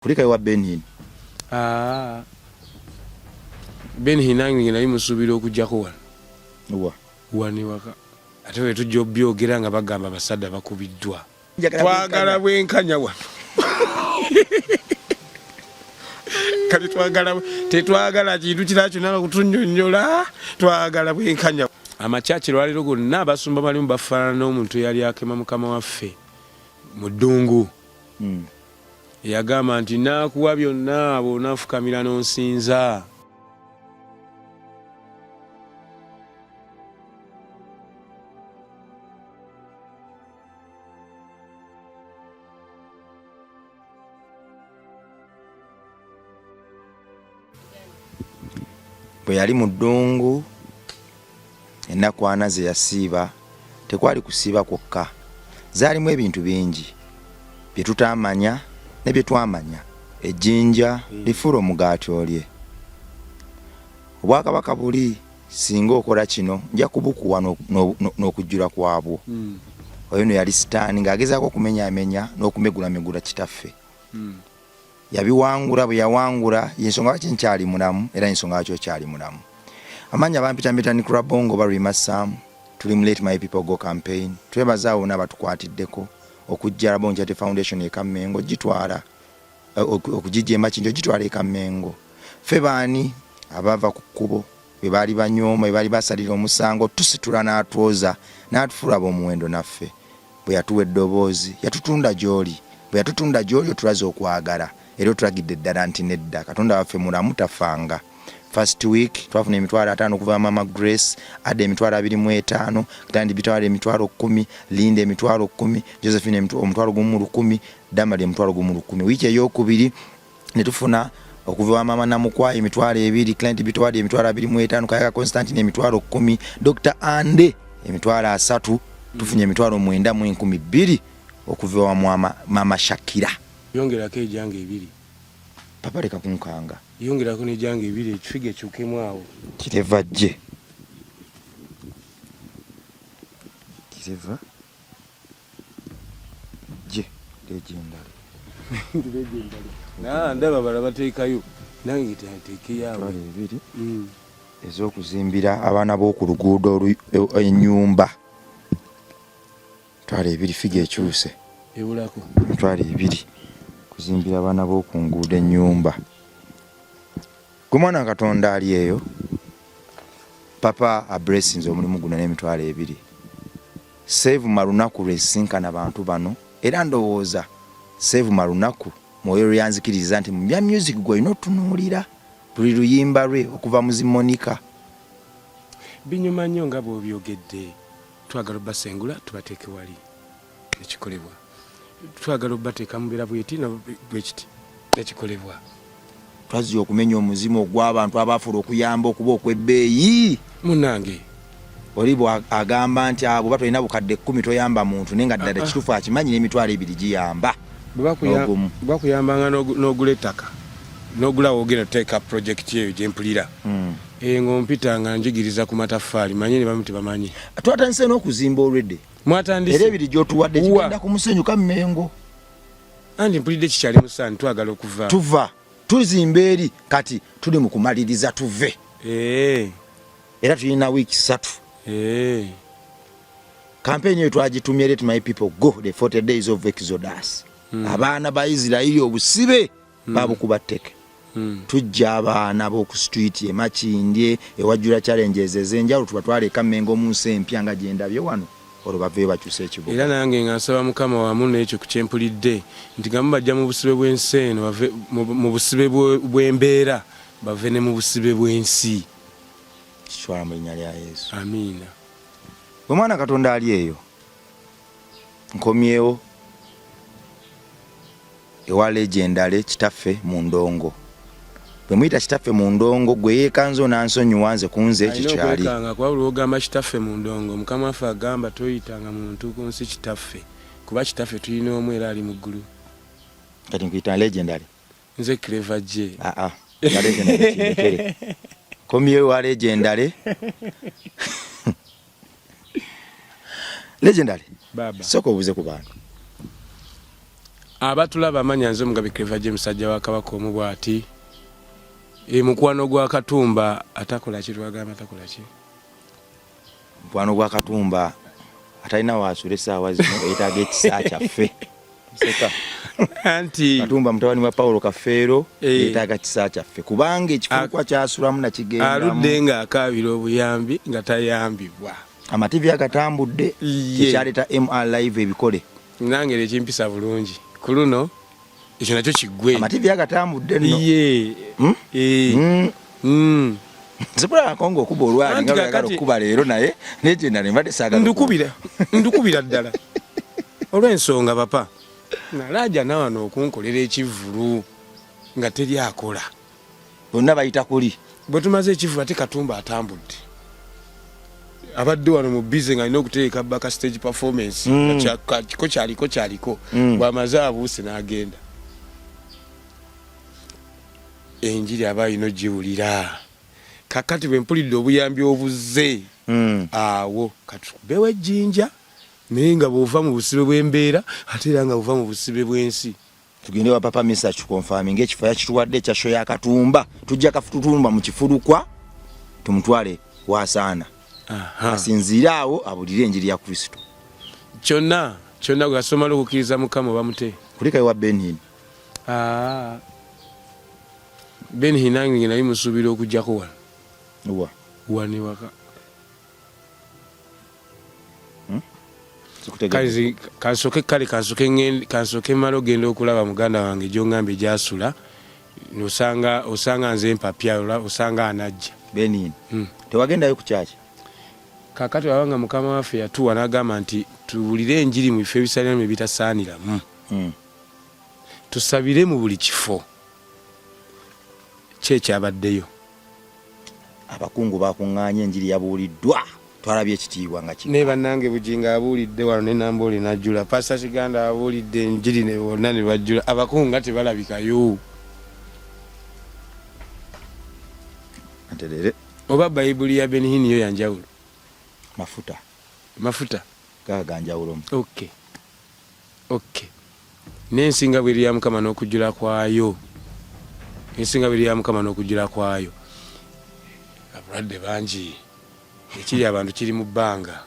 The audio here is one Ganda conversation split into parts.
Kulika wa Benhin. Benhin nange nali musubira okujjako wano. Wani waka. Ate we tujja obyogera nga bagamba abasadde bakubiddwa. Twagala bwenkanya wano. Kati tetwagala kintu kirala kyonna kutunnyonnyola, twagala bwenkanya. Amakyaki lwaliro gonna abasumba balimu bafaanana n'omuntu eyali akema mukama waffe mu ddungu. Yagamba nti naakuwa byonna bw'onaafukamira n'onsinza. Bwe yali mu ddungu ennaku ana ze yasiiba, tekwali kusiiba kwokka, zaalimu ebintu bingi bye tutaamanya ne bye twamanya. Ejjinja lifuula omugaati olye. Obwakabaka buli singa okola kino nja kubukuwa n'okujjula kwabwo. Oyo no yali Sitaani ng'agezaako okumenyaamenya n'okumegulamegula kitaffe. Yabiwangula, bwe yawangula y'ensonga lwaki nkyali mulamu era ensonga lwaki okyali mulamu. Amanya bampita ni Kurabongo Barima Sam, tuli mu Let My People Go campaign. Twebaza wonna batukwatiddeko okujja Bonjate Foundation Kamengo gitwala okujijja Makinjo gitwala Kamengo. Ffe baani abava ku kkubo bwe baali banyooma, bwe baali basalira omusango tusitula n'atwoza n'atufuula ab'omuwendo naffe. Bwe yatuwa eddoboozi yatutunda gy'oli, bwe yatutunda gy'oli otulaze okwagala era otulagidde ddala nti nedda Katonda waffe mulamu tafanga. First week twafuna emitwalo 5 okuva Mama Grace, Adde emitwalo 25, Kitandi bitwalo emitwalo 10, Linde emitwalo 10, Josephine omutwalo 10, Damali emitwalo 10. Wiiki ey'okubiri ne tufuna okuva Mama Namukwa emitwalo 2, Client bitwalo emitwalo 25, Kayaka Constantine emitwalo 10, Dr. Ande emitwalo 3, tufunye emitwalo 9,200 okuva wa Mama Shakira. Yongerako ejange 2. Papa leka kunkanga. Yongerako n'ejange 2 ekifiga ekyukemu awo. Kireva gye. Kireva gye legendary. Ndaba bala bateekayo nange teekeyo awo. 2 ez'okuzimbira abaana b'oku luguudo ennyumba. 2 figa ekyuse. Ebulako. 2 kuzimbira abaana b'oku nguudo ennyumba. Gwe mwana Katonda ali eyo, Papa ablessinze omulimu guno n'emitwalo 2. Save Malunaku lwesinkana abantu bano era ndowooza Save Malunaku mwoyo lyanzikiriza nti mu bya music gwe olina otunuulira buli luyimba lwe okuva mu Zimonika. Binyuma nnyo nga bw'obyogedde. Twagala obbasengula tubateeke wali ekikolebwa. Twagala obbateeka mu bira bweti bwekiti ekikolebwa. Twazi okumenya omuzimu ogw'abantu abaafula okuyamba okuba okw'ebbeeyi. Munnange olibo agamba nti abo batolina bukadde 10 toyamba muntu naye nga ddala kituufu akimanyi n'emitwalo 2 giyamba. Bakuyambanga n'ogula ettaka n'ogula wogenda tuteeka projekiti eyo gye mpulira. Ng'ompita nga njigiriza ku mataffaali manye ne bamu tebamanyi. Twatandise n'okuzimba olwedde. Mwatandise era ebiri gy'otuwadde kigenda ku musenyu ka Mmengo. Andi mpulidde kikyali musaani twagala okuva. Tuva tuzimba eri kati tuli mu kumaliriza tuve. Era tulina wiiki 3. Kampeni eyo twagitumye Let My People Go, the 40 days of Exodus. Abaana ba Isiraeli obusibe babukuba tteke. Tujja abaana b'oku street e Makindye ewajjula challenges ez'enjawulo tubatwale Kamengo mu nsi empya nga gye ndabye wano. Olubave bakyusa ekibuga. Era nange nga nsaba Mukama wamu n'ekyo ku kyempulidde nti nga mubajja mu busibe bw'ensi eno bave mu busibe bw'embeera bave ne mu busibe bw'ensi. Kitwala mu linnya lya Yesu. Amiina. Bwe mwana Katonda ali eyo nkomyewo ewa legendary kitaffe mu ndongo. Bwe muyita kitaffe mu ndongo gwe yeekanzo n'ansonyiwa nze kunze ekikyali. Ayina okwekanga kwabula ogamba kitaffe mu ndongo Mukama waffe agamba toyitanga muntu ku nsi kitaffe kuba kitaffe tulina omu era ali mu ggulu. Kati nkuyita legendary. Nze Clever gye. Legendary. Komyewo wa legendary. Legendary. Baba. Soko obuze ku bantu. abatulaba amanya nze Mugabi Clever James sajja wa Kabaka omu bw'ati mukwano gwa Katumba atakola ki twagamba atakola ki mukwano gwa Katumba atalina waasula essaawa zino eyitaaga ekisa kyaffe anti Katumba mutabani wa Paulo Kafeero eyitaaga kisa kyaffe kubanga ekifulukwa kyasulamu nakigendamu aludde nga akaabira obuyambi nga tayambibwa amativi agatambudde ekyaleeta MR live ebikole nange ekimpisa bulungi ku luno ekyo nakyo kiggwe amativi agatambudde nno Zipura kongo kuba olwali nga yagala okuba leero naye negenda ne mbadde saagala ndukubira ddala olw'ensonga papa nalaja nawano okunkolera ekivulu nga teri akola bonna bayita kuli bwe tumaze ekivulu ate Katumba atambudde abadde wano mu bize nga alina okuteeka baka stage performance kyaliko bw'amaze abuuse n'agenda enjiri aba alina ogiwulira kakati bwe mpulidde obuyambi obuzze awo katukubewo ejjinja naye nga bw'ova mu busibe bw'embeera ate era nga bw'ova mu busibe bw'ensi tugende wa papa misa kikonfami ng'ekifo yakituwadde ekya sho ya Katumba tujja kafututumba mu kifulukwa tumutwale wasaana asinziira awo abulire enjiri ya Kristo kyonna gwasomala okukkiriza Mukama bamute kulikayo wa Benhin Benhin nange nali musuubira okujjako wano waka kansoke mala ogenda okulaba muganda wange gyongambye gyasula osanga nze mpapya osanga anajja Benhin tewagendayo ku kyaki kakati wabanga Mukama waffe yatuwa n'agamba nti tuwulire enjiri mu bifo ebisaliramu ebitasaaniramu tusabire mu buli kifo kyekyabaddeyo abakungu bakuŋŋaanya enjiri yabuuliddwa twalabye ekitiibwa nga ne bannange Bujinga abuulidde wano ne Namboole najjula Pastor Kiganda abuulidde enjiri ne bonna ne bajjula abakungu nga tebalabikayo anterere oba Bayibuli ya Benhin yo yanjawulo mafuta gaganjawulomu okay n'ensinga bweri ya Mukama n'okujjula kwayo abulwadde bangi ekiri abantu kiri mu bbanga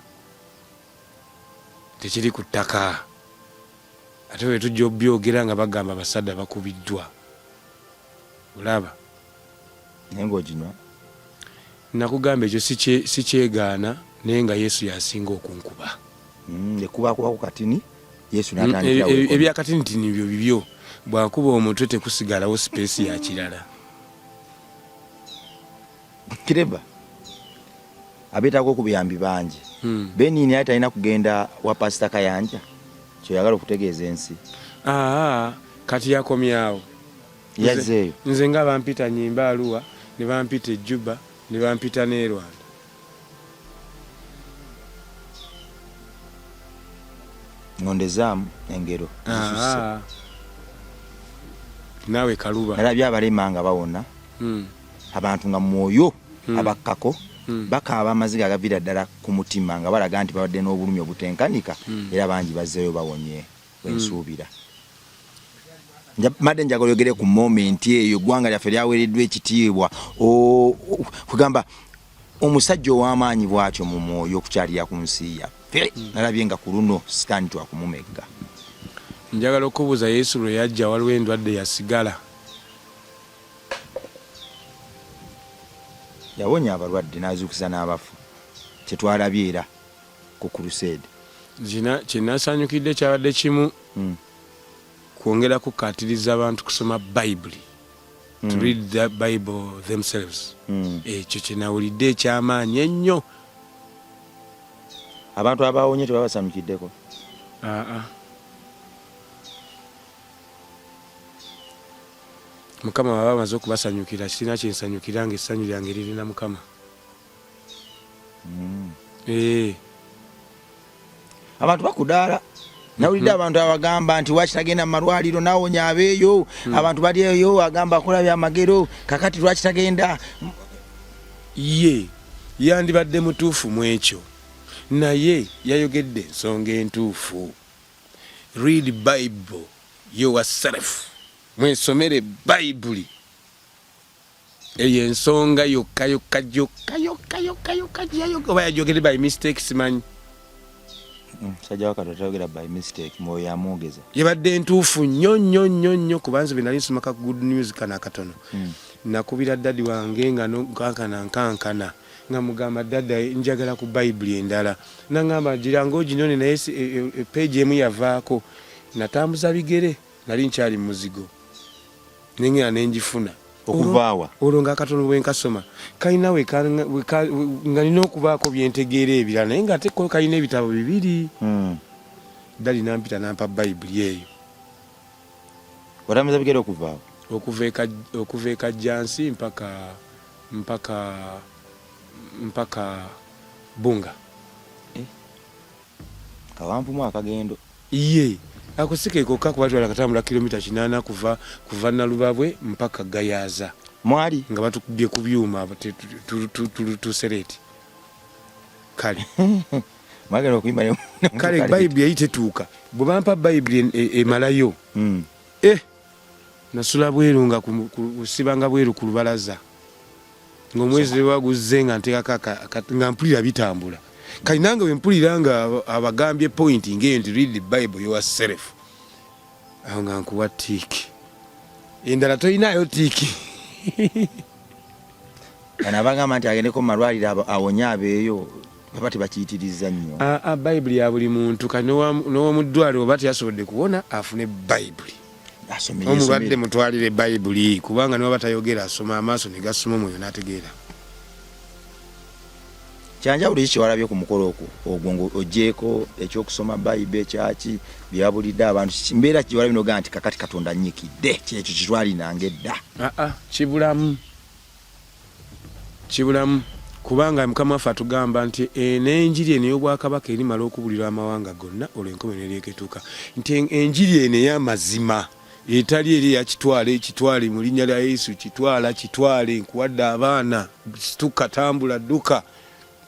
tekiri ku ttaka ate bwe tujja obyogera nga bagamba abasadde bakubiddwa olaba naye ng'oginywa nakugamba ekyo si kyegaana naye nga Yesu yasinga okunkuba ekubakubaku katini Yesu ebyakatini tini byo bibyo bwakuba omutwe tekusigalawo sipeesi ya kirala kireba abeetako okubuyambi bangi Benhin ate alina kugenda wa Pastor Kayanja kyoyagala okutegeeza ensi kati yakomyawo yazzeeyo nze nga bampita Nyimba Arua ne bampita Ejjuba ne bampita ne Rwanda ngondezaamu engero naawe Kaluba nalabye abalema nga bawona abantu nga mwoyo abakkako bakaaba amaziga agavira ddala ku mutima nga balaga nti babadde n'obulumi obutenkanika era bangi bazzeeyo bawonye wensuubira madde njagala oyogere ku momenti eyo eggwanga lyaffe lyaweereddwa ekitiibwa kugamba omusajja ow'amaanyi bw'atyo mu mwoyo okukyalira ku nsi yaffe nalabye nga ku luno sitaani twakumumegga njagala okubuuza Yesu lwe yajja waliwo endwadde yasigala yawonya abalwadde n'azuukiza n'abafu kyetwalabye era ku crusade kyenasanyukidde kyabadde kimu kwongera kukkatiriza abantu kusoma Bible to read the Bible themselves ekyo kyenawulidde ekyamaanyi ennyo abantu abawonye tebabasanyukiddeko Mukama baba amaze okubasanyukira kirina kyensanyukira nga essanyu lyange lirina Mukama abantu bakudaala nawulidde abantu abagamba nti lwaki tagenda mu malwaliro nawonya abeeyo abantu bali eyo agamba akola byamagero kakati lwaki tagenda ye yandibadde mutuufu mu ekyo naye yayogedde ensonga entuufu read Bible yourself mwesomere Bible eyo ensonga yokka oba yajogere by mistake simanyi sajja wakati tayogera by mistake mwoyo amwogeza yabadde ntuufu nnyo kubanze bwe nali nsomaka good news kana katono nakubira dadi wange nga nkankana nga mugamba dada njagala ku Bible endala nangamba giranga oginone naye page emu yavaako natambuza bigere nali nkyali muzigo nengera nenjifuna okuvaawa olwo nga katono bwe nkasoma kalina nga nina okubaako byentegeera ebirala naye nga teko kalina ebitabo bibiri dali nampita nampa Bible eyo otambuza bigere okuvaawa okuva ekajjansi mpaka bunga kawampumu akagendo iye akusike kokka kubatwala katambula kilomita 8 kuva Nalubabwe mpaka Gayaza mwali nga batukubye ku byuma tusereti kale magalo kuyimba kale Bible yayitetuuka bwe bampa Bible emalayo nasula bweru nga kusibanga bweru ku lubalaza ng'omwezi waguzze nga nteekaka nga mpulira bitambula kali nange bwe mpulira nga abagambye point ngeyo nti read the Bible yourself aho nga nkuwa tiiki endala toyinayo tiiki kana bagamba nti agendeko mu malwaliro awonye abeeyo baba tebakiyitiriza nnyo Bible ya buli muntu kati n'owomuddwaliro oba teyasobodde kuwona afune Bible omulwadde mutwalire Bible kubanga niba batayogera asoma amaaso ne gasoma omwoyo n'ategeera kyanjawulo kikiwalabye ku mukolo ogwo ng'oggyeko ekyokusoma Bible ekyaki byabulidde abantu mbeera kiwalabye nogaa nti kakati Katonda annyikidde kyekyo kitwalinanga edda kibulamu kubanga Mukama waffe atugamba nti n'enjiri eno ey'obwakabaka erimala okubulirwa amawanga gonna olwo enkomerero eryeketuuka nti enjiri eno ey'amazima etali eri ekitwale mu linnya lya Yesu kitwale nkuwadde abaana situka tambula dduka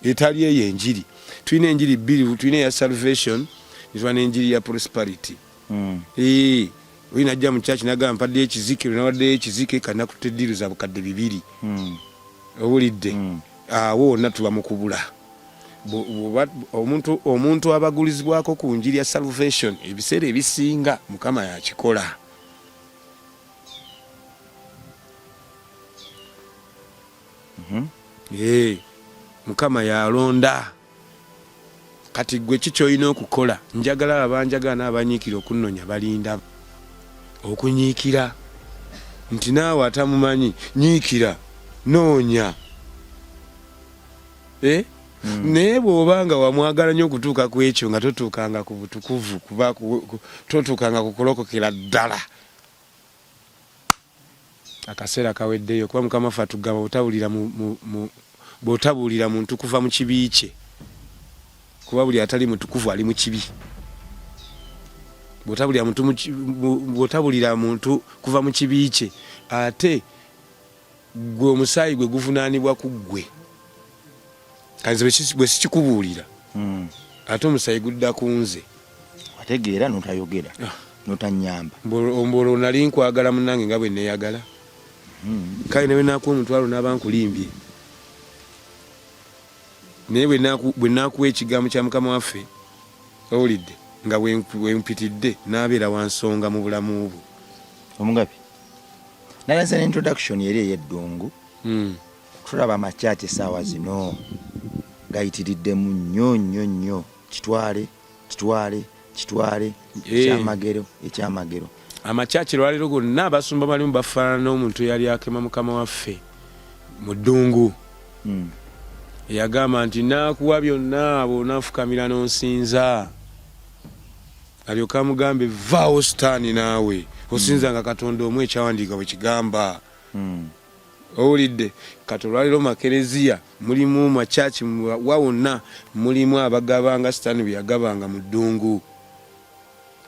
etali eyo enjiri tulina enjiri bbiri tulina eya salvation nitwa n'enjiri ya prosperity olina ajja mu kyaki nagamba mpaddeyo ekizike nawaddeyo ekizike kanakutte eddiiro za bukadde 2 owulidde awo wonna tuba mu kubula omuntu abagulizibwako ku njiri ya salvation ebiseera ebisinga Mukama yakikola Mukama yalonda kati gwe kikyoyina okukola njagala abanjagala n'abanyiikira okunnonya balinda okunyiikira nti naawe atamumanyi nyiikira noonya naye bw'obanga wamwagala nnyo okutuuka ku ekyo nga totuukanga ku butukuvu kuba totuukanga ku kulokokera ddala akaseera kaweddeyo kuba Mukama waffe atugamba bw'otabuulira muntu kuva mu kibi kye kuba buli atali mutukuvu ali mu kibi bw'otabuulira muntu kuva mu kibi kye ate gwe omusaayi gwe guvunaanibwa ku ggwe kanze bwe sikikubuulira ate omusaayi gudda ku nze wategeera notayogera notanyamba ombolo nali nkwagala munnange nga bwe neeyagala kale newe nakuwa omutwalo n'abankulimbye naye bwe nakuwa ekigambo kya Mukama waffe owulidde nga bwempitidde n'abeera wansonga mu bulamu bwo omugabi nalanze n'introduction eri ey'eddungu tulaba amakyaki essaawa zino gayitiriddemu nnyo kitwale ekyamagero amakyaki lwaliro gonna abasumba balimu bafaanana n'omuntu eyali akema Mukama waffe mu ddungu eyagamba nti naakuwa byonna bw'onaafukamira n'onsinza alyoka amugambe vaawo sitaani naawe osinzanga Katonda omu ekyawandiika bwe kigamba owulidde kati olwaliro makereziya mulimu makyaki wawonna mulimu abagabanga sitaani bwe yagabanga mu ddungu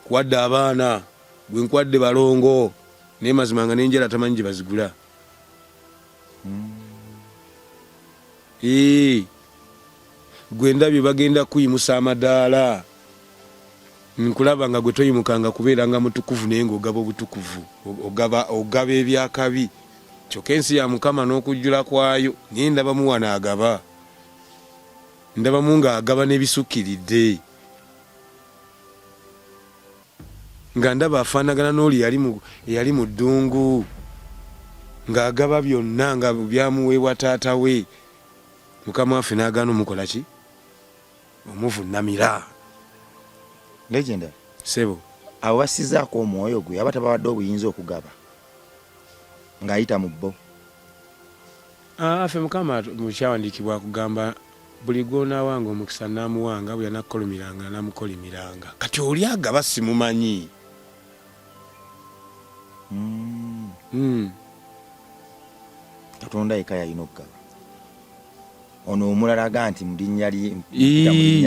kuwadde abaana gwe nkwadde balongo naye mazima nga n'enjala tamanyi gye bazigula gwe ndabye bagenda kuyimusa amadaala nkulaba nga gwe toyimukanga kubeeranga mutukuvu naye ng'ogaba obutukuvu ogaba ebyakabi kyokka ensi ya Mukama n'okujjula kwayo naye ndabamu wano agaba ndabamu ng'agaba n'ebisukkiridde nga ndaba afaanagana n'oli yali mu ddungu ng'agaba byonna nga byamuweebwa taata we Mukama waffe n'agaana omukola ki omuvunnamira Legenda sebo abo basizaako omwoyo gwe aba tabawadde obuyinza okugaba ng'ayita mu bbo. Affe Mukama mukyawandiikibwa kugamba buli gw'onaawanga omukisa n'amuwanga buli anakkolimiranga n'amukolimiranga kati oli agaba simumanyi. Katonda yekka yalina okugaba. Ono omulala aga nti mu linnya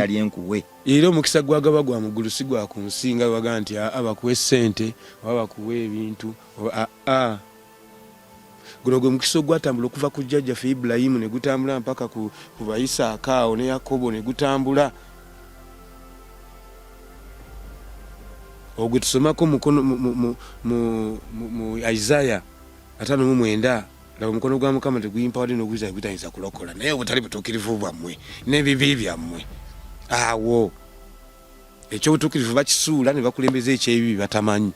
ly'enkuwe. Era omukisa gwagaba gwa muggulu si gwa ku nsi nga waga nti bakuwe ssente oba bakuwe ebintu guno gwe mukisa ogwatambula okuva ku jjajjaffe Ibulayimu ne gutambula mpaka ku Bayisaaka awo ne Yakobo ne gutambula. Ogwe tusomako mu Isaiah 59 laba omukono gwa Mukama teguyimpa n'ogwiza ebitayinza kulokola naye obutali butuukirivu bwammwe n'ebibi byammwe awo ekyobutuukirivu bakisuula ne bakulembeza ekyebibi batamanyi.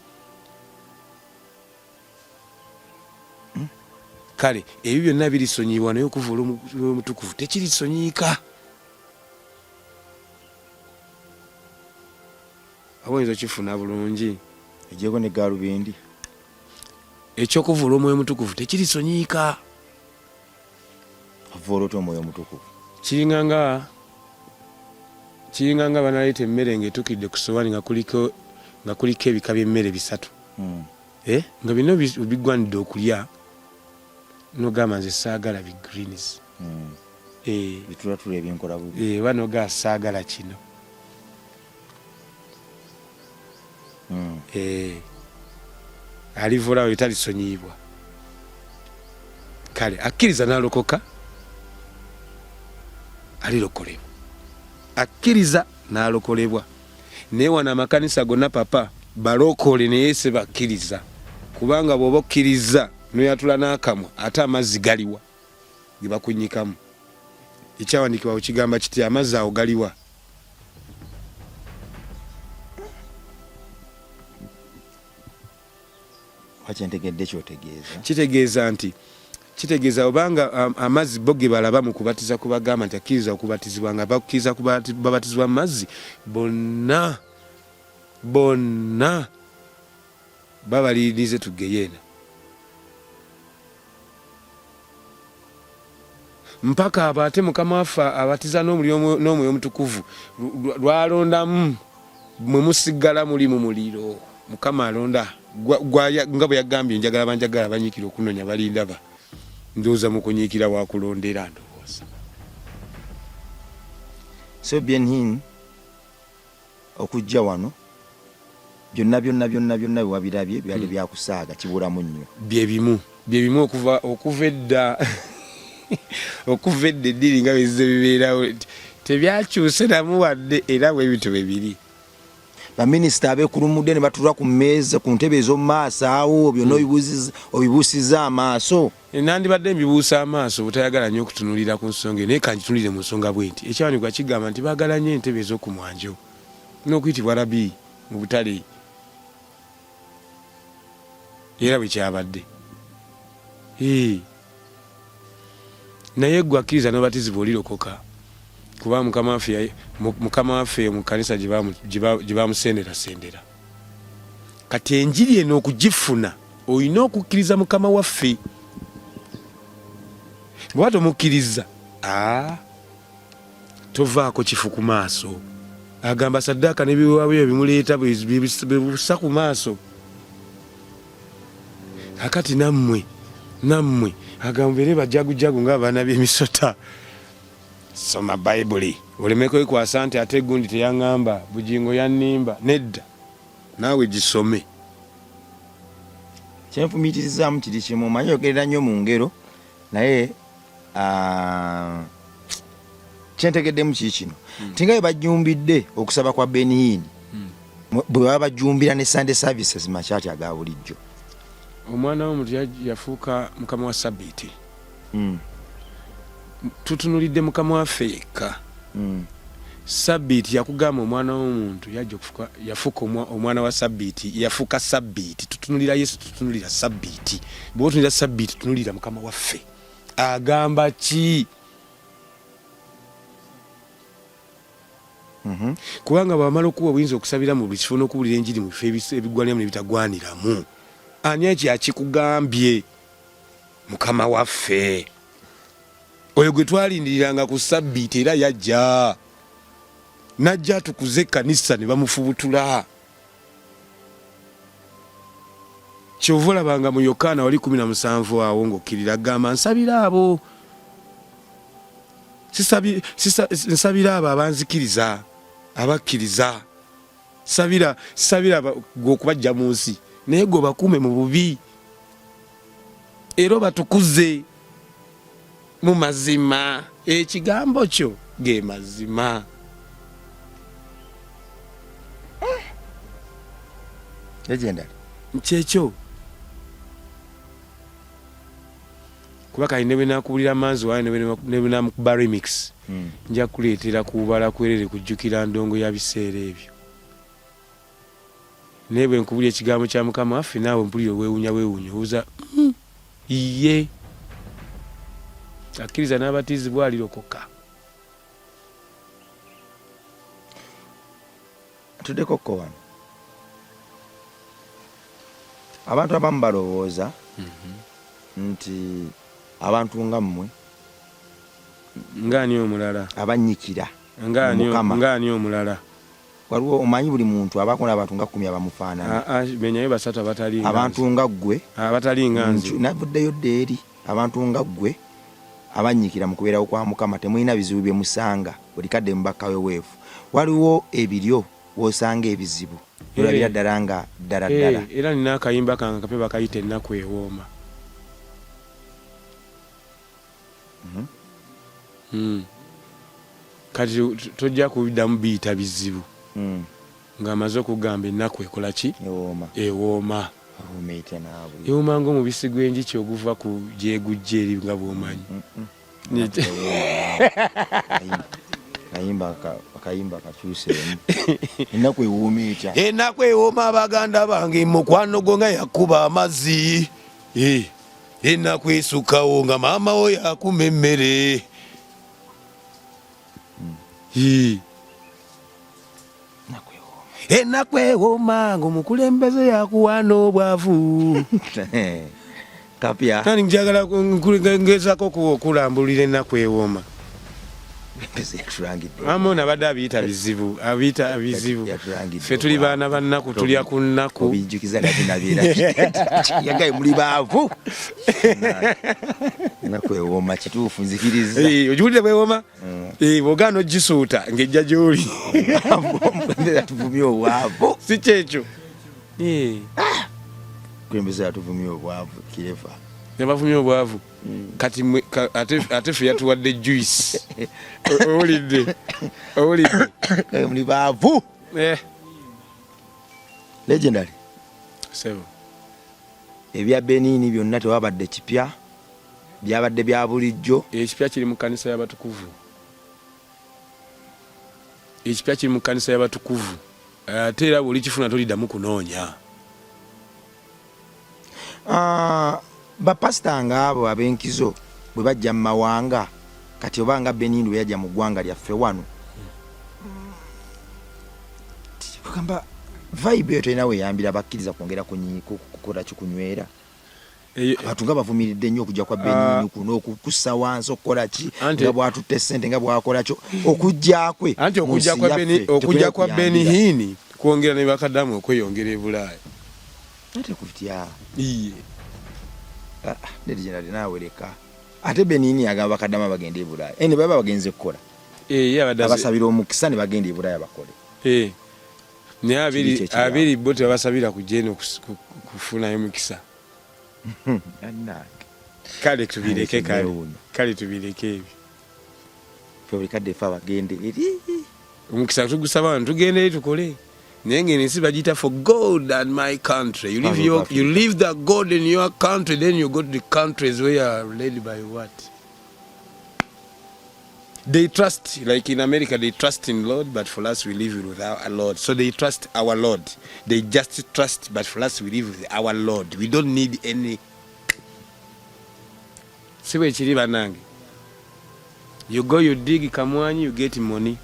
Kale ebyo byonna birisonyiibwa naye okuvuula omutukuvu tekirisonyiika. Aboyinza okifuna bulungi ejjeko ne gaalubindi ekyokuvuula omwoyo mutukuvu tekirisonyiika. avuula otya omwoyo mutukuvu? Kiringanga banaleeta emmere ng'etuukidde ku sowaani nga kuliko ebika by'emmere 3 nga bino bigwanidde okulya nogamba nze saagala bi greens bitulatula ebyenkola bubi oba nogaa saagala kino alivulawo etalisonyiibwa. Kale akkiriza n'alokoka alirokolebwa, akkiriza n'alokolebwa. Naye wano amakanisa gonna papa balokole naye se bakkiriza, kubanga bw'oba okkiriza noyatula n'akamwa ate amazzi galiwa ge bakunyikamu. Ekyawandiikibwa kigamba kiti amazzi awo galiwa. Kyentegedde kyotegeeza kitegeeza obanga amazzi bo ge balaba mu kubatiza kubagamba nti akkiriza okubatizibwa nga bakkiriza babatizibwa mu mazzi bonna babalirize tugeyeena mpaka ate Mukama waffe abatiza n'omwoyo omutukuvu lwalondamu mwe musigala muli mu muliro. Mukama alonda nga bwe yagambye njagala banjagala banyiikira okunonya balindaba. Ndowooza mu kunyiikira wakulondera ndowooza. So bien okujja wano byonna wabirabye byali byakusaaga kibulamu nnyo. Bye bimu okuva edda eddiri nga bwe bibeerawo tebyakyuse namu wadde era bwe bityo bwe biri. Baminisita abeekulumudde ne batula ku mmeeza ku ntebe ez'omu maaso awo byonna obibuusiza amaaso. Nandibadde mbibuusa amaaso butayagala nnyo okutunulira ku nsonga naye kangitunulire mu nsonga bwenti. Ekyawandiikibwa kigamba nti baagala nnyo entebe ez'oku mwanjo n'okuyitibwa labi mu butale era bwe kyabadde. Naye gwe akkiriza n'obatizibwa olirokoka kuba Mukama waffe mu kkanisa gye bamusendera. Kati enjiri eno okugifuna olina okukkiriza Mukama waffe. Bw'oba tomukkiriza tovaako kifu ku maaso. Agamba saddaaka n'ebiweebwayo bimuleeta bibusa ku maaso. Akati nammwe agamba mubeere bajagujagu ng'abaana b'emisota. Soma Bayibuli olemeko ekwasa nti ate gundi teyaŋŋamba bugingo yannimba. Nedda, naawe gisome. Kyenfumiitirizaamu kiri kimu manyi ogerera nnyo mu ngero naye kyentegeddemu kiri kino nti nga bwe bajjumbidde okusaba kwa Benihini bwe baba bajumbira ne Sunday services makyati aga bulijjo. Omwana w'omuntu yafuuka mukama wa Sabbiiti. Tutunulidde mukama waffe yekka. Sabbiiti yakugamba omwana w'omuntu yajja okufuka yafuka omwana wa Sabbiiti yafuka Sabbiiti. Tutunulira Yesu, tutunulira Sabbiiti. Bwe tutunulira Sabbiiti tutunulira mukama waffe. Agamba ki? Kubanga bwamala okuwa obuyinza okusabira mu buli kifo n'okuwulira enjiri mu bifo ebigwaniramu n'ebitagwaniramu. Ani eki akikugambye? Mukama waffe. Oyo gwe twalindiriranga ku Sabbiiti era yajja. Najja tukuze ekkanisa ne bamufubutula. Kyova olabanga mu Yokaana wali 17 awo ng'okkirira agamba nsabira abo. Nsabira abo abanzikiriza, abakkiriza. Sabira gwe okubajja mu nsi. Naye gwe bakuume mu bubi. Era batukuze mu mazima. Ekigambo kyo ge mazima. Legendary. Kyekyo. Kuba kali ne binakuwulira amanzi waye ne binamukuba remix. Nja kuleetera kubala kwerere kujjukira ndongo ya biseera ebyo. Naye bwe nkubulya ekigambo kya Mukama waffe naawe mpulira weewunya obuuza iye. Akkiriza n'abatizibwa alirokoka. Tuddeko ko wano. Abantu abamu balowooza nti abantu nga mmwe ngani omulala abanyikira ngani omulala waliwo omanyi buli muntu abakola abantu nga 10 abamufaanana benyayo basatu abatali abantu nga ggwe abatali nganzi navuddeyo ddeeri abantu nga ggwe abanyikira mu kubeerawo kwa Mukama temulina bizibu bye musanga buli kadde mubaka weweefu waliwo ebiryo wosanga ebizibu olabira ddala nga ddala era nina akayimba kange kape bakayita ennaku ewooma. Kati tojja kubiddamu biyita bizibu ng'amaze okugamba ennaku ekola ki? Ewooma. Ewooma ng'omubisi gw'enjuki oguva ku gyegujja eri nga bw'omanyi. Akayimba kakyuseemu. Ennaku ewooma etya? Ennaku ewooma abaganda bange mukwano gwo nga yakuba amazzi. Ennaku esukkawo nga maama wo yakuma emmere. Ennaku ewooma ng'omukulembeze yakuwaana obwavu. Kapya. Tani njagala ngezaako okulambulira ennaku ewooma. Amona badde abiyita bizibu. Abiyita bizibu. Ffe tuli baana ba nnaku tulya ku nnaku. Obijjukiza gati nabeera. Yagaye muli baavu. Ennaku ewooma kituufu nzikiriza. Ogiwulire bwewooma? Bw'ogaana ogisuuta ng'ejja gy'oli. Tuvumye obwavu. Si kyekyo. Kulembeze yatuvumye obwavu kirefa. Nebavumye obwavu. Kati ate ffe yatuwadde juice. Owulidde. Muli baavu. Legendary. Sebo. Ebya Benini byonna tewabadde kipya. Byabadde bya bulijjo. Ekipya kiri mu kkanisa y'abatukuvu. Ekipya kiri mu kkanisa y'abatukuvu. Ate era buli kifuna toliddamu kunoonya. Bapasita ng'abo ab'enkizo bwe bajja mu mawanga kati obanga Benini bwe yajja mu ggwanga lyaffe wano kugamba vibe eyo tolina weeyambira bakkiriza kwongera kukola kikunywera abantu nga bavumiridde nnyo okujja kwa Benini kuno okukussa wansi okukola ki nga bwatutte ssente nga bwakola kyo okujja kwe anti okujja kwa Benihini kwongera ne bakaddamu okweyongera e Bulaaya ate kutya Legendary naawe leka ate Benini agamba bakaddamu bagende e Bulaaya ne baba bagenze kukola abasabira omukisa ne bagenda e Bulaaya bakole naye abiri bo tebasabira kujja eno kufunayo mukisa. Kale tubireke ebyo buli kadde ffe abagende eri omukisa tugusaba wano tugende eri tukole Nenge nsi bagita for God and my country. You leave the God in your country, then you go to the countries where you are led by what? They trust, like in America, they trust in Lord, but for us we live without a Lord. So they trust our Lord. They just trust, but for us we live with our Lord. We don't need any. See where Chiribanang. You go, you dig kamwani, you get money.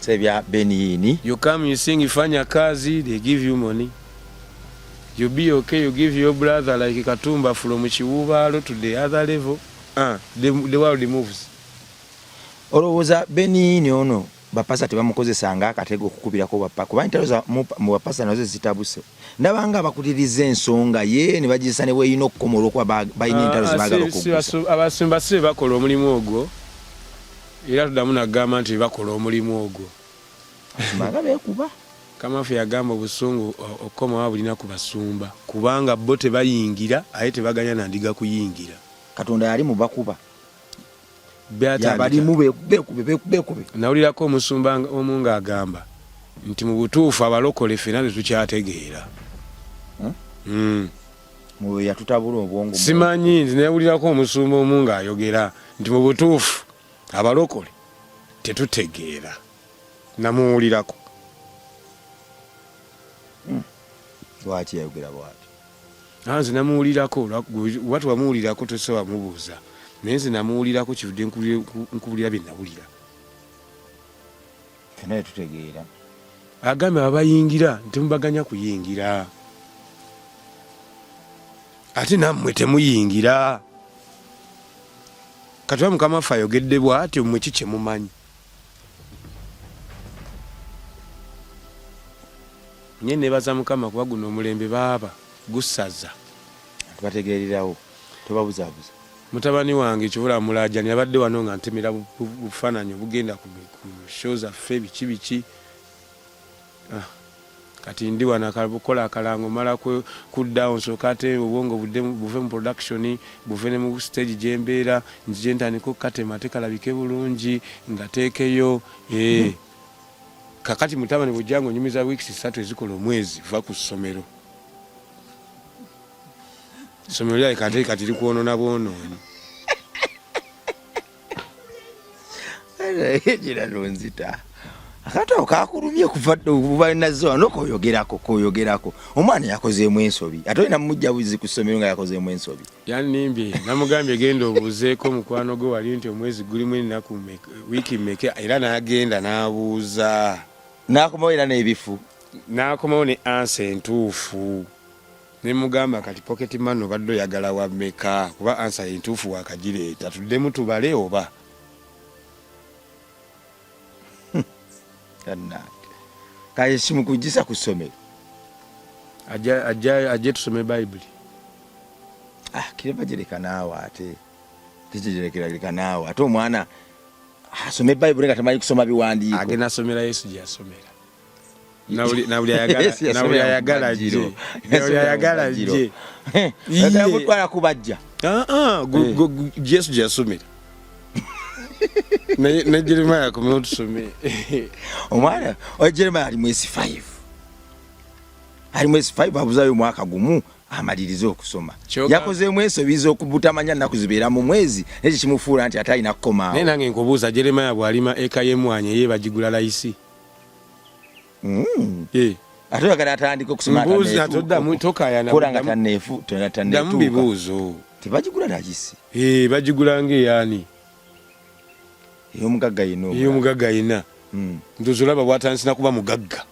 You come, you sing, you find your kazi, they give you money. You be okay, you give your brother like Katumba from Chiwubalo to the other level. The world moves. Olowooza Benini ono bapasa tebamukozesa nga akatego okukubirako bappa kuba ntalo mu bapasa nazo zitabuse ndabanga bakutiriza ensonga ye ne bagisa ne bweyina okukomola okuba bayina entalo zibagala okugusa abasumba si bakola omulimu ogwo era tuddamu nagamba nti bakola omulimu ogwo basumba beekuba Kamafu yagamba obusungu okkomawo bulina ku basumba kubanga bo tebayingira aye tebaganya nandiga kuyingira Katonda yali mu bakuba Yabalimu bekube. Nawulirako omusumba omu ng'agamba nti mu butuufu abalokole ffenna tekyategeera. Mu yatutabula obwongo. Simanyi nti nawulirako omusumba omu ng'ayogera nti mu butuufu abalokole tetutegeera. Namuwulirako. Lwaki yayogera bw'ati? Nze namuwulirako watu wamuwulirako tosobola mubuuza. Nenze namuwulirako kivudde nkubulira bye nawulira. Fena tutegeera. Agambe abayingira ntemubaganya kuyingira. Ate nammwe temuyingira. Katuba Mukama waffe ayogedde bw'atyo mmwe ki kye mumanyi. Nye nebaza Mukama kuba guno omulembe baaba gusaza. Tubategeererawo tobabuzaabuza. Mutabani wange Kibula Mulajani abadde wano nga ntemera bufaananyi obugenda ku show zaffe biki. Kati ndi wana akakola akalango mala kuddawo nsooka ate obwongo buve mu production buve ne mu stage gyembeera nzije ntandika okukatema tekalabike bulungi ngateekeyo kakati mutabani bujjango nyumiza weeks 3 ezikola omwezi va ku ssomero. Somero lya kati likuonona bwonoonyi. Ejira lonzita. Akato kakulumye kuvadde obubalinazo anoko koyogerako. Omwana yakozeemu ensobi. Atolina mujja buzi ku ssomero nga yakozeemu ensobi. Yannimbye namugambye genda obuzeeko mukwano gwo wali nti omwezi gulimu ennaku wiiki mmeka era n'agenda n'abuuza. N'akomawo era n'ebifu. N'akomawo ne ansa entuufu. Nemugamba kati pocket man obadde oyagala wa meka kuba ansa entuufu wakagireeta tuddemu tubale oba. Kaya simu kujisa kusomero. Ajje tusome Bible. Kile bajereka naawe ate. Kijerekera naawe ate omwana asome Bible nga tamanyi kusoma biwandiiko. Agenda asomera Yesu gy'asomera. Nawuli ayagala je. Yagala kutwala kubajja. Yesu gy'asomera. Na Jeremiah kumwe tusome. Omwana Jeremiah ali mwezi 5. Ali mwezi 5 abuzayo mwaka gumu amaliriza okusoma. Yakozeemu ensobi z'okubutamanya nnaku zibeera mu mwezi ekyo kimufuula nti atalina kukomawo. Naye nange nkubuuza Jeremiah bw'alima eka y'emmwanyi ye bagigula layisi. Ate yagala atandika okusoma taneefu. Damu bibuuzo. Tebagigula layisi. Bagigula ng'eyaani. Ey'omugagga yina. Ndoza olaba bw'atandise kuba mugagga.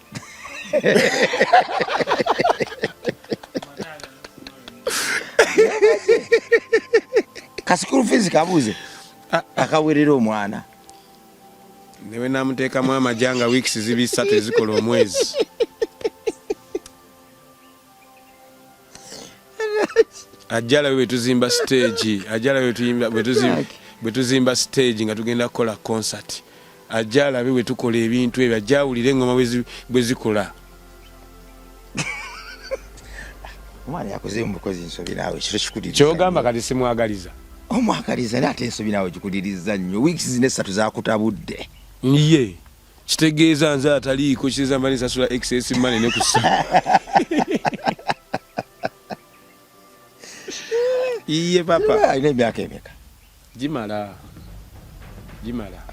Kasikulu fees kabuuze. Akawerera omwana. Newe namuteekamu amajanga weeks zibi 3 ezikola omwezi. Ajala we tuzimba stage. Ajala we tuzimba stage nga tugenda kukola concert. Ajala we tukola ebintu ebyo ajawulire engoma bwe zikola. Omwana yakoze mukozi nsobi nawe kiro kikudiriza. Kyogamba kati simwagaliza. Omwagaliza nate ensobi nawe kikudiriza nnyo. Weeks zine 3 zakutabudde. Ye. kitegeeza nze ataliiko kitegeeza mba nsasula excess money ne kusa iye papa alina emyaka emeka gimala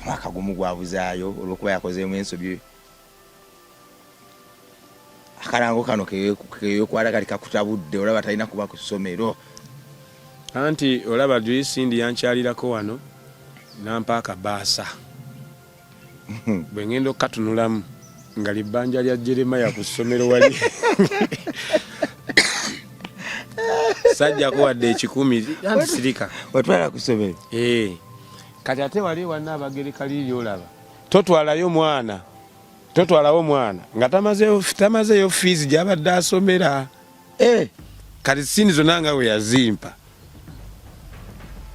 mwaka gumu gwabuzaayo olwokuba yakozeemu ensobi akalango kano keyokwala kali kakutabudde olaba talina kuba ku ssomero anti olaba Joyce yankyalirako wano nampa akabaasa bwe ngenda okukatunulamu nga libbanja lya Jeremiah ku ssomero wali sajjako wadde 10 anti sirika watwala ku ssomero kati ate wali wanna abagereka liri olaba totwalawo mwana nga tamazeyo fees gy'abadde asomera kati sindi zonna nga we yazimpa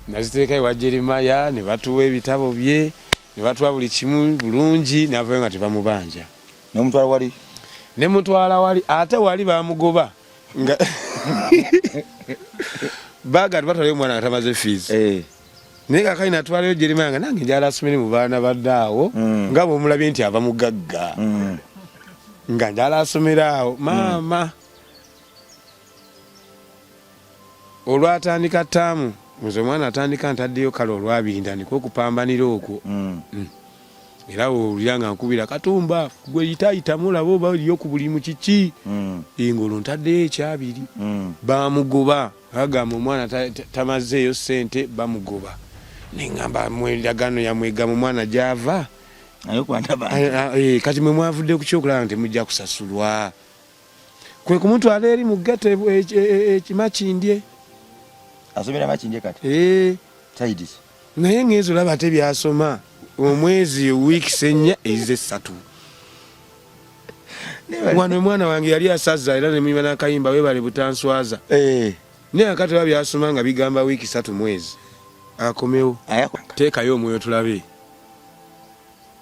naziteeka ewa Jeremiah ne batuwa ebitabo bye ne batuwa buli kimu bulungi navayo nga tebamubanja ne mutwala wali ate wali bamugoba nga baga batwalayo omwana nga tamaze fees naye kakali natwalayo Jeremiah nga nange njala asomere mu baana baddaawo nga bw'omulabye nti ava mugagga nga njala asomera awo maama olwatandika ttaamu nze omwana atandika ntaddeyo kale olwabinda niko okupambanira okwo era owulira nga nkubira Katumba gwe yitayitamu olaba oba eriyo ku bulimu kiki engolo ntaddeyo ekyabiri bamugoba agamba omwana tamazeeyo ssente bamugoba neŋŋamba mwendagano yamwega mu mwana gy'ava kati mwe mwavudde ku kyokulaba nti temujja kusasulwa kwe kumutwala eri mu ggeto ekimakindye asomera makindye kati tidis naye ng'ezo olaba ate byasoma omwezi weeks 4 3 wano omwana wange yali asazza era ne muyiba n'akayimba weebale butanswaza naye akati oba byasoma nga bigamba wiiki 3 mwezi akomewo teekayo omwoyo tulabe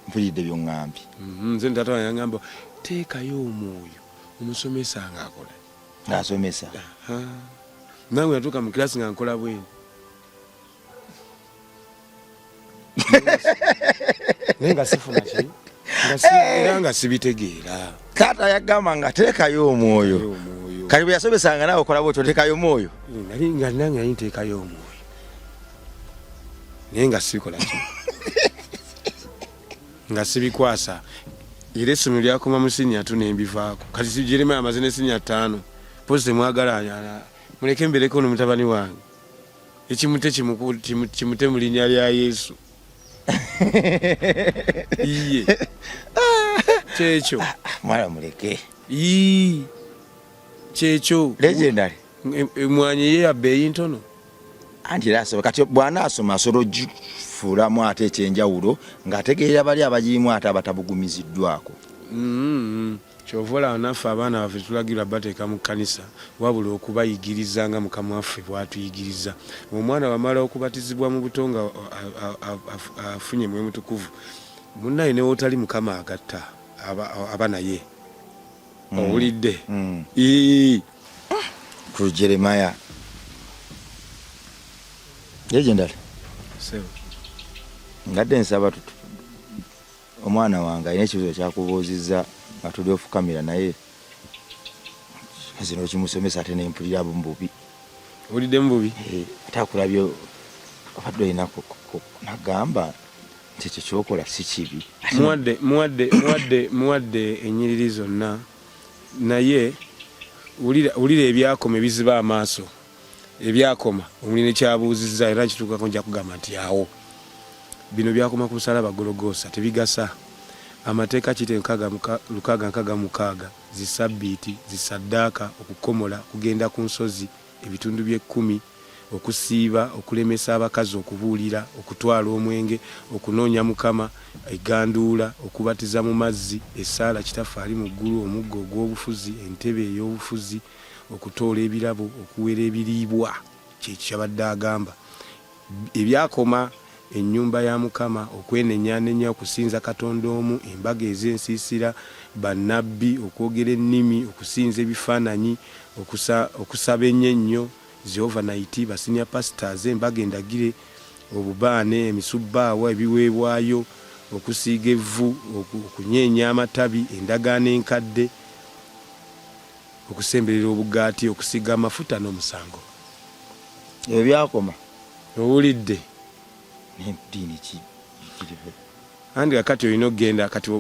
mpulidde by'oŋŋambye nze ntata wange yaŋŋamba teekayo omwoyo omusomesa ng'akola ng'asomesa nange yatuuka mu kirasi nga nkola bweni naye nga sifuna ki era nga sibitegeera taata yagamba nga teekayo omwoyo kali bwe yasomesanga naawe okola bwotyo teekayo omwoyo nali nga nange nali nteekayo omwoyo naye nga sibikola ki nga sibikwasa era essomero lyakoma mu siniya 2 nembivaako kati Jeremiah amaze ne siniya 5 pozi temwagala muleke mbereko n'omutabani wange ekimute kimute mu linnya lya Yesu iye kyekyo mwana muleke kyekyo legendary emwanyi ye yabbeeyi ntono anti era asoma kati bwana asoma asobola ogifuulamu ate ekyenjawulo ng'ategeera bali abagiyimu ate abatabugumiziddwako kyova olaba naffe abaana baffe tulagirwa bateeka mu kkanisa wabula okubayigiriza nga Mukama waffe bw'atuyigiriza omwana wamala okubatizibwa mu buto nga afunye Mwoyo Mutukuvu munnaye ne wotali Mukama agatta aba naye owulidde ku Jeremiah legendary ngadde nsaba omwana wange alina ekibuzo kyakubuuzizza nga tuli off camera naye zino kimusomesa ate nempulira bubi owulidde mu bubi ate akulabye obadde olina nagamba nti ekyo kyokola si kibi muwadde ennyiriri zonna naye wulira ebyakoma ebiziba amaaso ebyakoma omuli nekyabuuzizza era nkituukako nja kugamba nti awo bino byakoma ku musalaba Gologoosa tebigasa amateeka 666 zisabbiiti zisaddaaka okukomola kugenda ku nsozi ebitundu bye10 okusiiba okulemesa abakazi okubuulira okutwala omwenge okunoonya Mukama eganduula okubatiza mu mazzi essaala kitaffe ali mu ggulu omuggo ogw'obufuzi entebe ey'obufuzi okutoola ebirabo okuwera ebiriibwa kyekyo kyabadde agamba ebyakoma ennyumba ya Mukama okwenenyanenya okusinza Katonda omu embaga ez'ensiisira bannabbi okwogera ennimi okusinza ebifaananyi okusaba ennyo Jehova naiti basinya pastors embaga endagire obubaane emisubbaawa ebiweebwayo okusiiga evvu, okunyeenya amatabi, endagaano enkadde, okusemberera obugaati, okusiiga amafuta n'omusango. Ebyo byakoma. Owulidde? N'eddiini kiriho. Andi kakati olina okugenda kati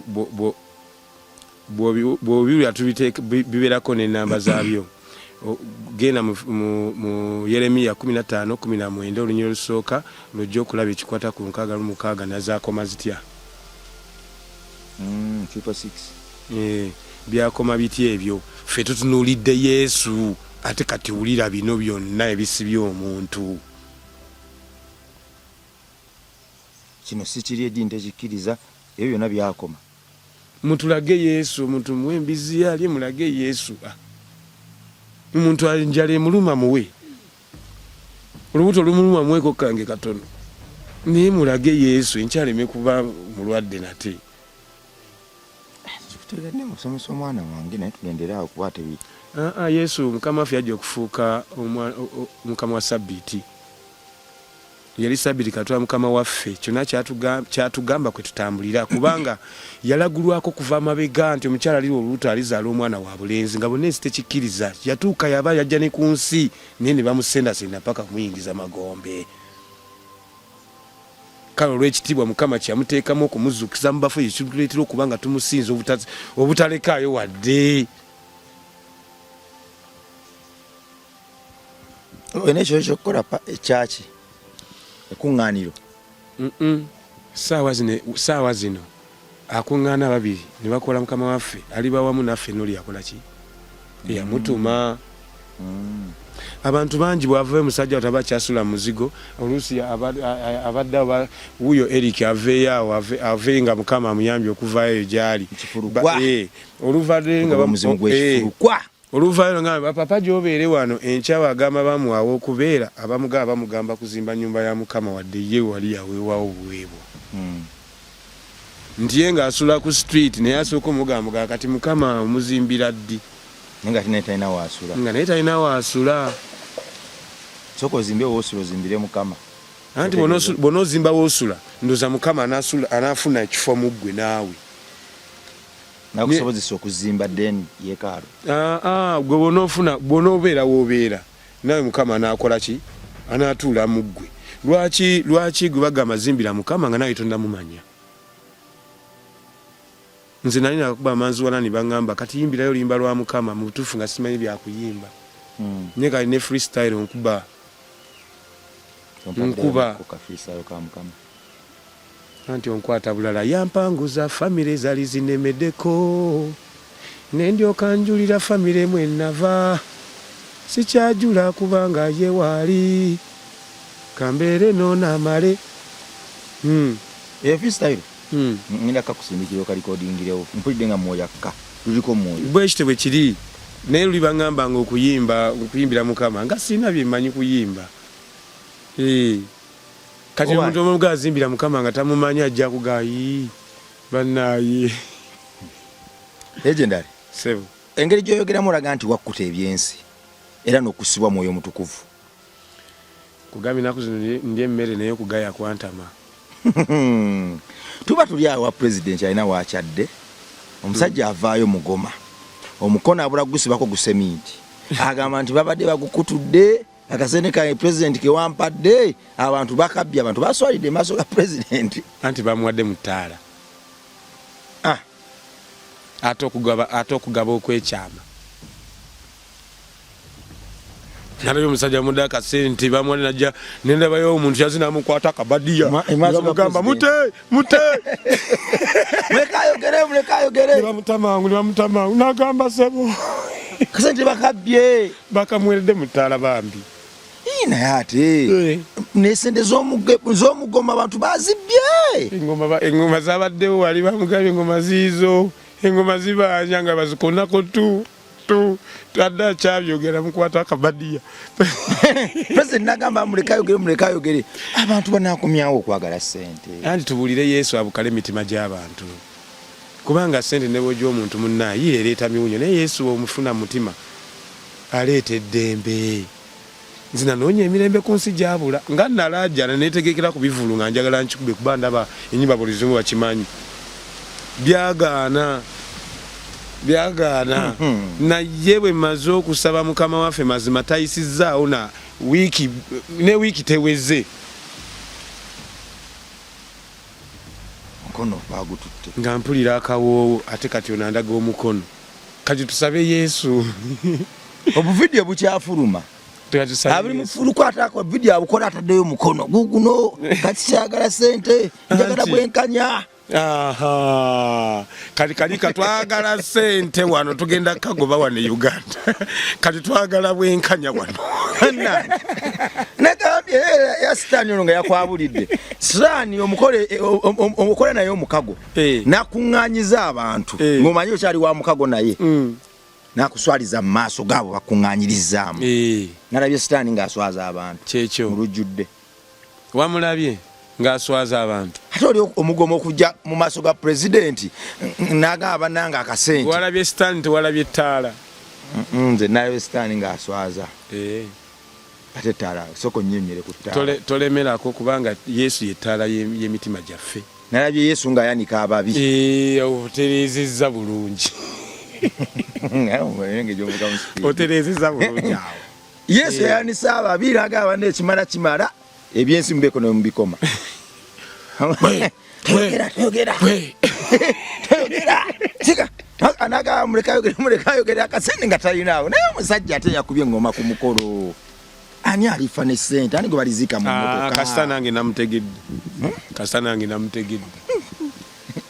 bw'obiwulira bibeerako n'ennamba zaabyo. Genda mu Yeremiya 15:19 olunyiro olusooka lwojja okulaba ekikwata ku 66 nazaakoma zitya. 666. Byakoma bitya ebyo? Ffe tutunuulidde Yesu ate kati wulira bino byonna ebisibye omuntu. Kino si kiri eddiini tekikkiriza, ebyo byonna byakoma. Mutulage Yesu, omuntu muwe embizi yali mulage Yesu. Omuntu njala emuluma muwe. Olubuto lumuluma muweko kange katono. Naye mulage Yesu enkyaleme kuba mulwadde nate. Tutegedde musomesa omwana wange naye tugendera awo kuba tebiri. Yesu mukama waffe yajja okufuuka mukama wa Sabbiiti. Yali Sabbiiti katwala mukama waffe kyonna kyatugamba kwe tutambulira kubanga yalagulwako kuva amabega nti omukyala ali olubuto alizaala omwana wa bulenzi nga bonna ensi tekikkiriza. Yatuuka yaba yajja ne ku nsi naye ne bamusendasenda paka kumuyingiza magombe. Kale olw'ekitiibwa mukama kyamuteekamu okumuzuukiza mu bafu ekituleetera okuba nga tumusinza obutalekaayo wadde. Olina ekyo ekyokukola ekyaki ekuŋŋaaniro. Saawa zino akuŋŋaana babiri ne bakola mukama waffe aliba wamu naffe n'oli yakola ki? Yamutuma. Abantu bangi bw'ava omusajja otaba kyasula muzigo oluusi abadde wuyo Eric aveeyo awo ave nga mukama amuyambye okuvaayo gyali. Oluvadde nga oluvaayo nga papa gy'obeere wano enkyawa agamba bamuwaawo okubeera bamugamba kuzimba nnyumba ya mukama wadde ye wali yaweewawo buweebwa. Nti ye ng'asula ku street naye asooka omugamba kati mukama omuzimbira ddi? Nga talina waasula. Nga naye talina waasula. Sooka ozimbe woosula ozimbire mukama. Anti bw'onoozimba woosula ndooza mukama anaafuna ekifo mu ggwe naawe. Nakusobozesa okuzimba then yeekaalu. Gwe bw'onoobeera woobeera nawe mukama anaakola ki? Anaatuula mu ggwe. Lwaki gwe bagamba zimbira mukama nga nawe tonnamumanya? Nze nali nakuba amanzi wanani bangamba kati yimbirayo limba lwa mukama mu butuufu nga simanyi byakuyimba. Nye kali ne freestyle nkuba. Anti onkwata bulala yampanguza famire zali zinemeddeko ne ndyoka njulira famire mwe nava sikyajula kubanga ye waali kambeere n'onaamale. Freestyle. Ngenda kakusindikira kalikodingirewo mpulidde nga mwoyo akka luliko mwoyo bwekite bwe kiri naye luli bangamba nga okuyimbira mukama nga sina byemmanyi kuyimba. Kati omuntu omuga azimbira mukama nga tamumanyi ajja kugayi bannaaye. Legendary Sebo engeri gy'oyogeramu olaga nti wakkuta ebyensi era n'okusibwa mwoyo mutukuvu. Kugamba ennaku zino ndi emmere naye okugaya kwantama. Tuba tuli awa president alina wakyadde omusajja avaayo mugoma omukono abula gusibako guseminti agamba nti babadde bagukutudde akasente ka president ke wampadde abantu bakabbye abantu baswalidde maaso ga president anti bamuwadde mu ttaala. Ate okugaba okwekyama. Nalayo omusajja mudde akasente bamuwadde najja nendabayo omuntu yazina amukwata akabadiya bamugamba mute mulekayogere bamutamangu nagamba sebo kasente bakabbye bakamweredde mu ttaala bambi. Naye ate nesente z'omugoma abantu bazibbye. Engoma zabaddewo wali bamugabye engoma ziizo engoma zibanja nga bazikonako tu tadde akyabyogera mukwata akabadiya. President nagamba mulekayogere abantu banaakomyawo okwagala ssente. Anti tubuulire Yesu abukale emitima gy'abantu kubanga ssente ne bw'ojja omuntu munnaaye ereeta miwunyo naye Yesu omufuna mutima aleeta eddembe. nze nanoonya emirembe ku nsi gyabula nga nalajjana neetegekera ku bivulu nga njagala nkikube kuba ndaba ennyimba buli zimu bakimanyi byagaana naye bwe maze okusaba mukama waffe mazima tayisizaawo ne wiiki teweze mukono bagututte nga mpulira akawoowo ate kati onandaga omukono kati tusabe Yesu obuvidiyo bukyafuluma abuli mufulukwatako vidiyo abukola ataddeyo mukono guguno kati kyagala sente njagala bwenkanya kati katwagala sente wano tugenda kagoba wano e Uganda kati twagala bwenkanya wano nagambye ya sitaani ono nga yakwabulidde sitaani omukola naye omukago nakuŋŋaanyiza abantu ng'omanyi okyali wa mukago naye nakuswaliza mu maaso gaabo bakuŋŋaanyirizaamu nalabye sitaani ng'aswaza abantu kyekyo mu lujjudde wamulabye ng'aswaza abantu ate oli omugomo okujja mu maaso ga pulezidenti n'agamba bannange akasente walabye sitaani tewalabye ettaala nze nalabye sitaani ng'aswaza ate ettaala soko nnyonnyere ku ttaala tolemerako kubanga Yesu yettaala y'emitima gyaffe nalabye Yesu ng'ayanika ababi otereezezza bulungi otereezezza bulungi awo Yesu yayanisa ababi n'agamba n'ekimala kimala ebyensi mubeko ne mubikoma toyogera sika anaga muleka yogera akasente nga talinaawo naye omusajja ate yakubye engoma ku mukolo ani alifa ne sente ani gwe balizika mu mmotoka kasita nange namutegedde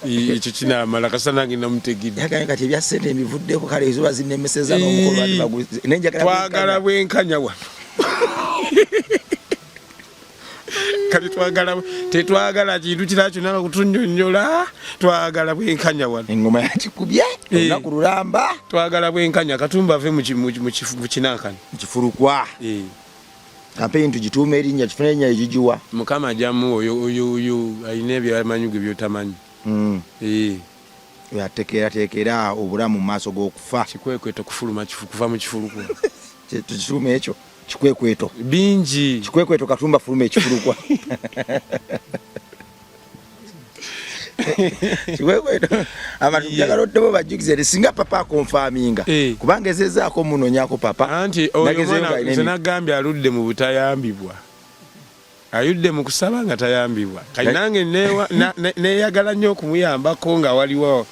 ekyo kinamala kasita nange namutegedde yagambye kati ebya sente ebivuddeko kale ezuba zinemeseza n'omukolo twagala bwenkanya wano kati tetwagala kintu kira kyonna okutunnyonnyola twagala bwenkanya wano engoma yakikubye olunaku lulamba twagala bwenkanya katumba ave mu kinankani mukifulukwa kampeyini tugituuma erinnya tufune erinnya egigiwa mukama ajamu oyo alina ebyamanyi gwe byotamanyi yateekerateekera obulamu mu maaso g'okufa kikwekweto kufuluma kuva mu kifulukwa tukituuma ekyo kikwekweto bingi kikwekweto katumba fuluma ekifulukwa kikwekweto abantu njagala oddebo bajjukize singa papa akonfaaminga kubanga ezezaako munonyako papa anti oyo mwana nze nagambye aludde mu butayambibwa ayudde mu kusaba nga tayambibwa kali nange neeyagala nnyo okumuyambako nga waliwo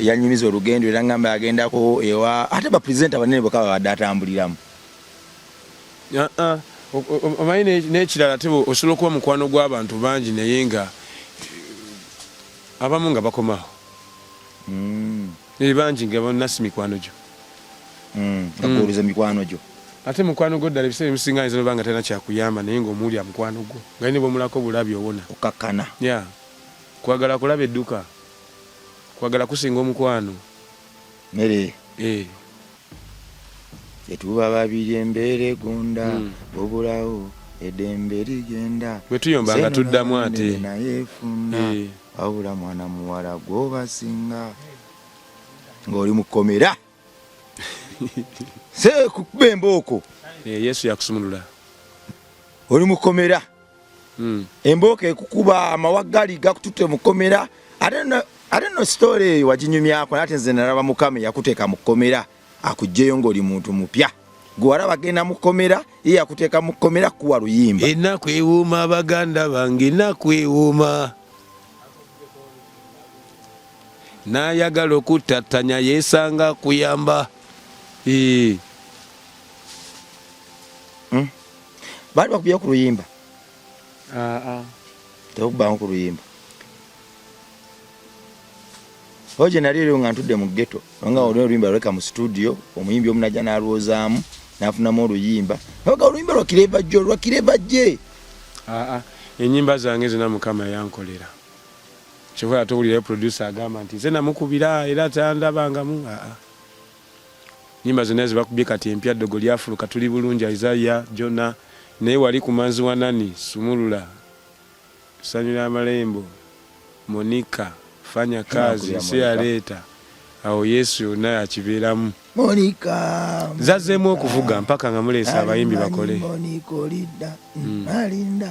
yanyumiza olugendo era ngamba agendako ewa ate bapulezidenti abanene bwekaba badde atambuliramu omanyi n'ekirala te osobola okuba mukwano gw'abantu bangi naye nga abamu nga bakomawo bangi nga bonnasi mikwano gyo bakuwuliza mikwano gyo ate mukwano gwo ddala ebiseera ebisinga ayinza noba nga talina kyakuyamba naye ng'omuwulira mukwano gwo nga ne bwomulako bulabi owona okakkana kwagala kulaba edduka kwagala kusinga omukwano mere etuba babiri embeera egunda bobulawo eddembe ligenda bwe tuyomba nga tuddamu ate naye efuna wabula mwana muwala gwobasinga ng'oli mukomera sekukuba embooko Yesu yakusumulula oli mukomera embooko ekukuba amawagali gakututte mukomera ate no story eyo waginyumyako nate nze nalaba mukama yakuteeka mukomera akugjeyo ng'oli muntu mupya gwe walaba agenda mukomera ye yakuteeka mukomera kuwa luyimba ennaku ewuuma baganda bange ennaku ewuuma n'ayagala okutattanya yeesanga kuyamba baali bakubyeho ku luyimba tekubbaamu ku luyimba oje nali eryo nga ntudde mu ghetto nga oluyimba lweka mu studio omuyimbi omu najja n'alwozaamu n'afunamu oluyimba oga oluyimba lwakireba-jje ennyimba zange zina mukama yankolera kyova atowulirayo producer agamba nti nze namukubira era tandabangamu nyimba zonna zibakubye kati empya ddogo lyafuluka tuli bulungi Isaiah Jona naye wali ku manzi wa nani Sumulula Sanyula Amalembo Monica fanya kazi siyaleta awo Yesu yonna yakibeeramu. Monica Zazzeemu okuvuga mpaka nga muleesa abayimbi bakole. Monica olidda alinda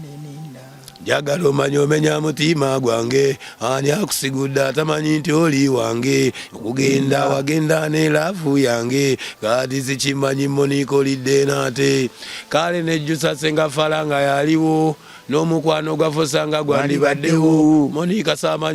neninda. Njagala omanye omenya mutima gwange, ani akusigudde atamanyi nti oli wange, okugenda wagenda ne laavu yange, kati sikimanyi Monica olidde naate. Kale nejjusa Ssenga Fala nga yaliwo, n'omukwano gwa Fosa nga gwandibaddewo, Monica samanyi